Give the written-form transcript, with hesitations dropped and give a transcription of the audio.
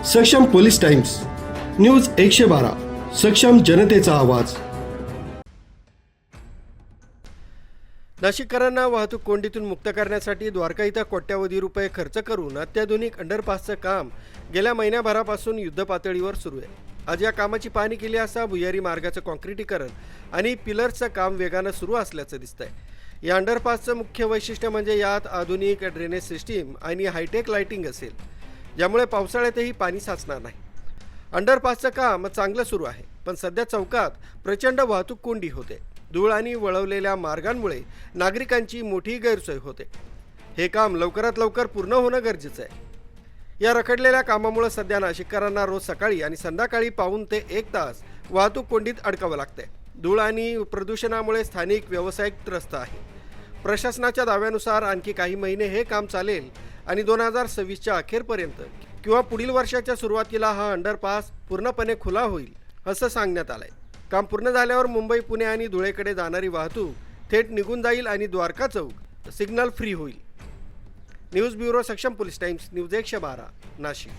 सक्षम police times news 112 सक्षम जनतेचा आवाज। नाशिककरांना वाहतूक कोंडीतून मुक्त करण्यासाठी द्वारका इथं कोट्यावधी रुपये खर्च करून अत्याधुनिक अंडरपासचं काम गेल्या महिन्याभरापासून युद्धपातळीवर सुरू आहे। आज या कामाची पाहणी केली असता भुयारी मार्गाचं कॉन्क्रिटीकरण आणि पिलर्सचं काम वेगानं सुरू असल्याचं दिसतंय। या अंडरपासचं मुख्य वैशिष्ट्य म्हणजे यात आधुनिक ड्रेनेज सिस्टीम आणि हायटेक लाइटिंग असेल, ज्यामुळे पावसाळ्यातही पाणी साचणार नाही। अंडरपासचं काम चांगलं सुरू आहे, पण सध्या चौकात प्रचंड वाहतूक कोंडी होते। धूळ आणि वळवलेल्या मार्गांमुळे नागरिकांची मोठी गैरसोय होते। हे काम लवकरात लवकर पूर्ण होणं गरजेचं आहे। या रखडलेल्या कामामुळे सध्या नाशिककरांना रोज सकाळी आणि संध्याकाळी पाऊण ते 1 तास वाहतूक कोंडीत अडकावं लागतंय। धूळ आणि प्रदूषणामुळे स्थानिक व्यावसायिक त्रस्त आहे। प्रशासनाच्या दाव्यानुसार आणखी काही महिने हे काम चालेल आणि 2026च्या अखेरपर्यंत किंवा पुढील वर्षाच्या सुरुवातीला हा अंडरपास पूर्णपणे खुला होईल असं सांगण्यात आलंय। काम पूर्ण झाल्यावर मुंबई, पुणे आणि धुळेकडे जाणारी वाहतूक थेट निघून जाईल आणि द्वारका चौक सिग्नल फ्री होईल। न्यूज ब्युरो, सक्षम पोलीस टाइम्स, न्यूज 112 नाशिक।